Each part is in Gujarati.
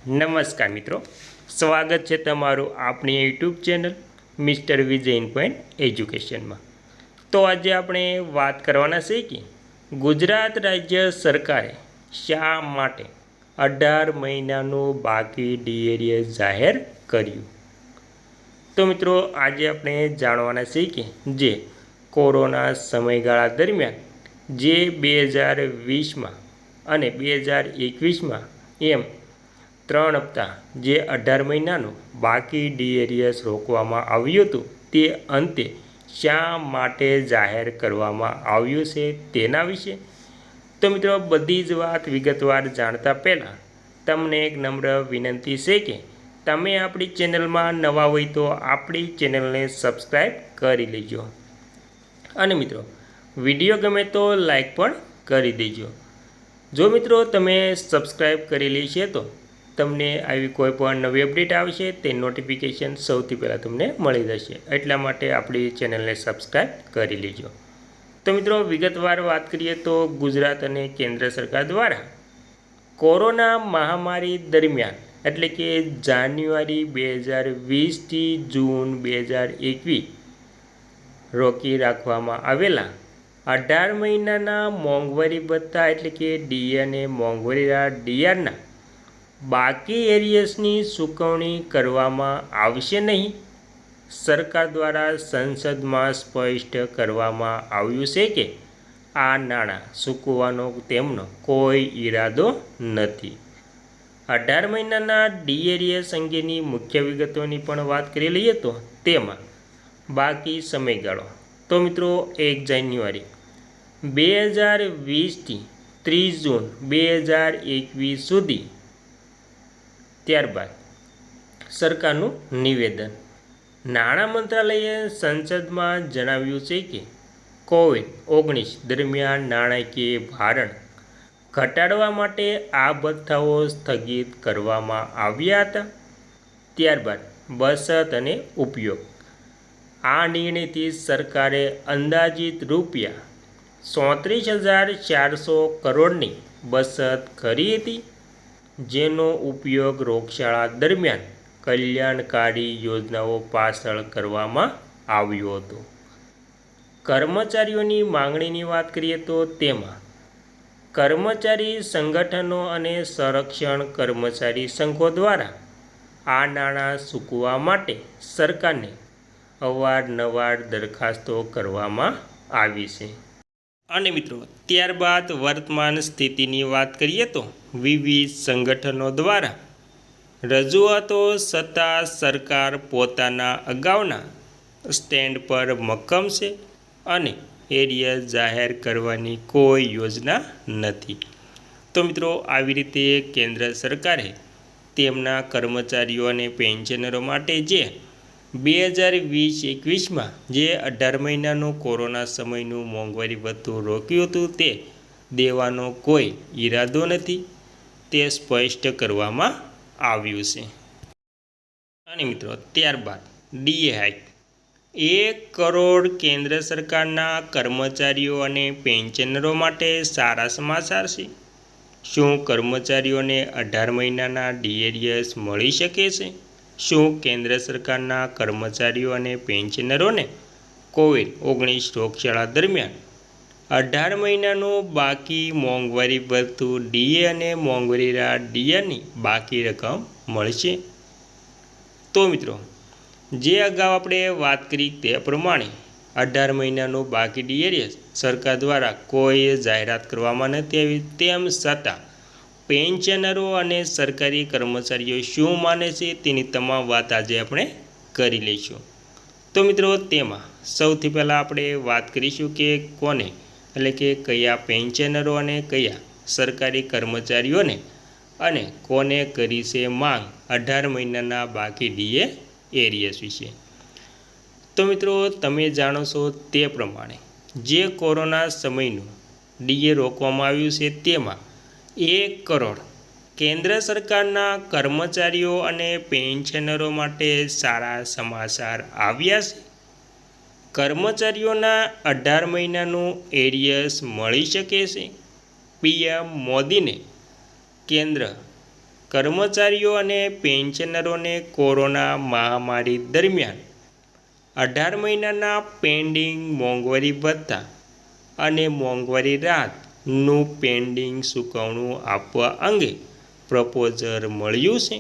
નમસ્કાર મિત્રો, સ્વાગત છે તમારું આપણી YouTube channel mister Vijay in point એજ્યુકેશનમાં। તો આજે આપણે વાત કરવાના છે કે ગુજરાત રાજ્ય સરકારે શા માટે 18 મહિનાનું બાકી ડીએડીએસ જાહેર કર્યું। તો મિત્રો આજે આપણે જાણવાના છે કે જે કોરોના સમયગાળા દરમિયાન જે 2020માં અને 2021માં એમ 3 હપ્તા જે 18 મહિનાનું બાકી ડીએડીએસ રોકવામાં આવ્યું હતું તે અંતે શા માટે જાહેર કરવામાં આવ્યું છે તેના વિશે। તો મિત્રો બધી જ વાત વિગતવાર જાણતા પહેલાં તમને એક નમ્ર વિનંતી છે કે તમે આપણી ચેનલમાં નવા હોય તો આપણી ચેનલને સબસ્ક્રાઈબ કરી લેજો અને મિત્રો વિડીયો ગમે તો લાઈક પણ કરી દેજો। જો મિત્રો તમે સબસ્ક્રાઈબ કરેલી છે તો તમને આવી કોઈ પણ નવી અપડેટ આવશે તે નોટિફિકેશન સૌથી પહેલાં તમને મળી જશે, એટલા માટે આપણી ચેનલને સબસ્ક્રાઈબ કરી લેજો। તો મિત્રો વિગતવાર વાત કરીએ તો ગુજરાત અને કેન્દ્ર સરકાર દ્વારા કોરોના મહામારી દરમિયાન એટલે કે જાન્યુઆરી 2020થી જૂન 2021 રોકી રાખવામાં આવેલા 18 મહિનાના મોંઘવારી ભથ્થા એટલે કે ડીએ અને મોંઘવારીના ડીઆરના બાકી એરિયસની ચૂકવણી કરવામાં આવશે નહીં। સરકાર દ્વારા સંસદમાં સ્પષ્ટ કરવામાં આવ્યું છે કે આ નાણાં ચૂકવવાનો તેમનો કોઈ ઈરાદો નથી। 18 મહિનાના ડીએડીએસ અંગેની મુખ્ય વિગતોની પણ વાત કરી લઈએ તો તેમાં બાકી સમયગાળો તો મિત્રો 1 જાન્યુઆરી 2020થી 30 જૂન 2021 સુધી। ત્યારબાદ સરકારનું નિવેદન, નાણાં મંત્રાલયે સંસદમાં જણાવ્યું છે કે COVID-19 દરમિયાન નાણાકીય ભારણ ઘટાડવા માટે આ ભથ્થાઓ સ્થગિત કરવામાં આવ્યા હતા। ત્યારબાદ બચત અને ઉપયોગ, આ નિર્ણયથી સરકારે અંદાજિત રૂપિયા 34,400 કરોડની બચત કરી હતી, જેનો ઉપયોગ રોગચાળા દરમિયાન કલ્યાણકારી યોજનાઓ પાછળ કરવામાં આવ્યો હતો। કર્મચારીઓની માંગણીની વાત કરીએ તો તેમાં કર્મચારી સંગઠનો અને સંરક્ષણ કર્મચારી સંઘો દ્વારા આ નાણાં ચૂકવવા માટે સરકારને અવારનવાર દરખાસ્તો કરવામાં આવી છે। અને મિત્રો ત્યારબાદ વર્તમાન સ્થિતિની વાત કરીએ તો વિવિધ સંગઠનો દ્વારા રજૂઆતો છતાં સરકાર પોતાના અગાઉના સ્ટેન્ડ પર મક્કમ છે અને એરિયસ જાહેર કરવાની કોઈ યોજના નથી। તો મિત્રો આવી રીતે કેન્દ્ર સરકારે તેમના કર્મચારીઓ અને પેન્શનરો માટે જે 2020-21માં જે 18 મહિનાનું કોરોના સમયનું મોંઘવારી ભથ્થું રોક્યું હતું તે દેવાનો કોઈ ઈરાદો નથી, તે સ્પષ્ટ કરવામાં આવ્યું છે। અને મિત્રો ત્યારબાદ ડીએ હાઇક 1 કરોડ કેન્દ્ર સરકારના કર્મચારીઓ અને પેન્શનરો માટે સારા સમાચાર છે। શું કર્મચારીઓને 18 મહિનાના ડીએડીએસ મળી શકે છે? શું કેન્દ્ર સરકારના કર્મચારીઓ અને પેન્શનરોને COVID-19 રોગચાળા દરમિયાન 18 મહિનાનું બાકી મોંઘવારી ભથ્થું ડીએ અને મોંઘવારીના ડીઆરની બાકી રકમ મળશે? તો મિત્રો જે અગાઉ આપણે વાત કરી તે પ્રમાણે 18 મહિનાનું બાકી ડીએડીએસ સરકાર દ્વારા કોઈ જાહેરાત કરવામાં નથી આવી, તેમ છતાં પેન્શનરો અને સરકારી કર્મચારીઓ શું માને છે તેની તમામ વાત આજે આપણે કરી લઈશું। તો મિત્રો તેમાં સૌથી પહેલાં આપણે વાત કરીશું કે કોને એટલે કે કયા પેન્શનરો અને કયા સરકારી કર્મચારીઓને અને કોને કરી છે માંગ 18 મહિનાના બાકી ડીએ એરિયસ વિશે। તો મિત્રો તમે જાણો છો તે પ્રમાણે જે કોરોના સમયનું ડીએ રોકવામાં આવ્યું છે તેમાં 1 કરોડ કેન્દ્ર સરકારના કર્મચારીઓ અને પેન્શનરો માટે સારા સમાચાર આવ્યા છે। કર્મચારીઓના 18 મહિનાનું એરિયસ મળી શકે છે। પીએમ મોદીને કેન્દ્ર કર્મચારીઓ અને પેન્શનરોને કોરોના મહામારી દરમિયાન 18 મહિનાના પેન્ડિંગ મોંઘવારી ભથ્થા અને મોંઘવારી રાહતનું પેન્ડિંગ ચૂકવણું આપવા અંગે પ્રપોઝલ મળ્યું છે.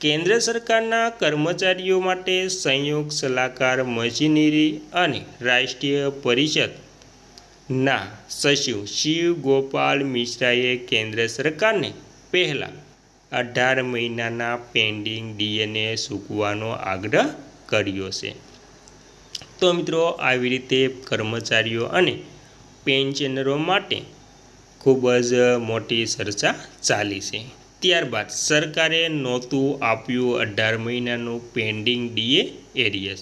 કેન્દ્ર સરકારના કર્મચારીઓ માટે સંયુક્ત સલાહકાર મશીનરી અને રાષ્ટ્રીય પરિષદના સચિવ શિવ ગોપાલ મિશ્રાએ કેન્દ્ર સરકારને પહેલાં 18 મહિનાના પેન્ડિંગ ડીએને ચૂકવવાનો આગ્રહ કર્યો છે. તો મિત્રો, આવી રીતે કર્મચારીઓ અને પેન્શનરો માટે ખૂબ જ મોટી ચર્ચા ચાલી છે. ત્યારબાદ સરકારે નહોતું આપ્યું 18 મહિનાનું પેન્ડિંગ ડીએ એરિયસ.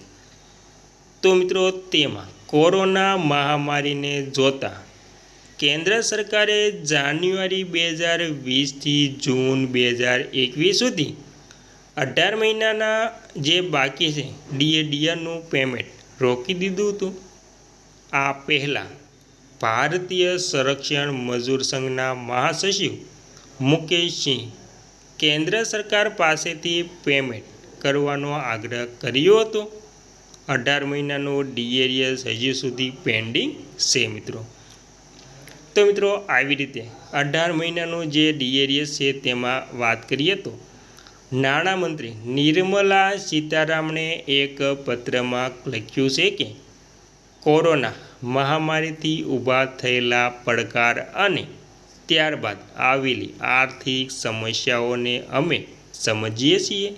તો મિત્રો, તેમાં કોરોના મહામારીને જોતા કેન્દ્ર સરકારે જાન્યુઆરી 2020થી જૂન 2021 સુધી 18 મહિનાના જે બાકી છે ડીએનું પેમેન્ટ રોકી દીધું હતું. આ પહેલાં ભારતીય સંરક્ષણ મજૂર સંઘના મહાસચિવ મુકેશ સિંહ કેન્દ્ર સરકાર પાસેથી પેમેન્ટ કરવાનો આગ્રહ કર્યો હતો. 18 મહિનાનો ડીએરિયસ હજી સુધી પેન્ડિંગ છે મિત્રો. તો મિત્રો, આવી રીતે 18 મહિનાનું જે ડીએરિયસ છે તેમાં વાત કરીએ તો નાણામંત્રી નિર્મલા સીતારામણે એક પત્રમાં લખ્યું છે કે કોરોના મહામારીથી ઊભા થયેલા પડકાર અને ત્યારબાદ આવેલી આર્થિક સમસ્યાઓને અમે સમજીએ છીએ,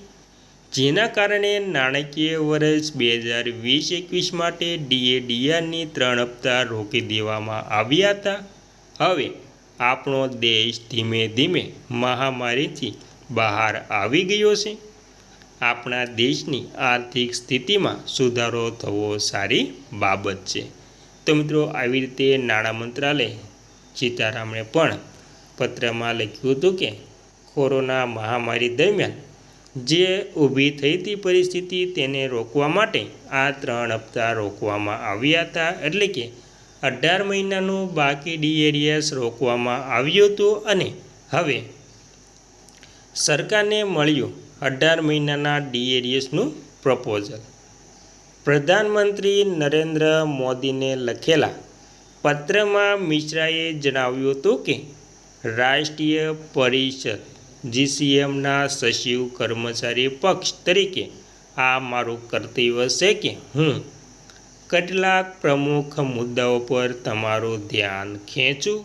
જેના કારણે નાણાકીય વર્ષ 2020-21 માટે ડીએની 3 હપ્તા રોકી દેવામાં આવ્યા હતા. હવે આપણો દેશ ધીમે ધીમે મહામારીથી બહાર આવી ગયો છે. આપણા દેશની આર્થિક સ્થિતિમાં સુધારો થવો સારી બાબત છે. તો મિત્રો, આવી રીતે નાણાં મંત્રાલય સીતારામણે પણ પત્રમાં લખ્યું હતું કે કોરોના મહામારી દરમિયાન જે ઊભી થઈ હતી પરિસ્થિતિ તેને રોકવા માટે આ 3 હપ્તા રોકવામાં આવ્યા હતા. એટલે કે 18 મહિનાનું બાકી ડીએરિયસ રોકવામાં આવ્યું હતું અને હવે સરકારને મળ્યું 18 મહિનાના ડીએરિયસનું પ્રપોઝલ. પ્રધાનમંત્રી નરેન્દ્ર મોદીને લખેલા પત્રમાં મિશ્રાએ જણાવ્યું હતું કે રાષ્ટ્રીય પરિષદ જીસીએમના સચિવ કર્મચારી પક્ષ તરીકે આ મારું કર્તવ્ય છે કે હું કેટલાક પ્રમુખ મુદ્દાઓ પર તમારું ધ્યાન ખેંચું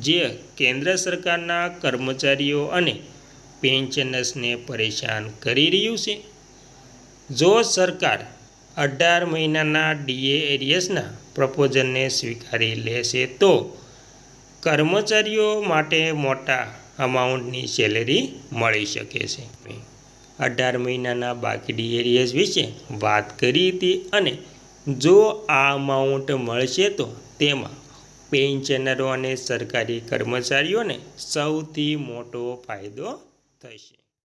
જે કેન્દ્ર સરકારના કર્મચારીઓ અને પેન્શનર્સને પરેશાન કરી રહ્યું છે. જો સરકાર 18 મહિનાના ડીએરિયસના પ્રપોઝલને સ્વીકારી લેશે તો કર્મચારીઓ માટે મોટા અમાઉન્ટની સેલેરી મળી શકે છે. 18 મહિનાના બાકી ડીએરિયસ વિશે વાત કરી હતી અને જો આ અમાઉન્ટ મળશે તો તેમાં પેન્શનરો અને સરકારી કર્મચારીઓને સૌથી મોટો ફાયદો થશે.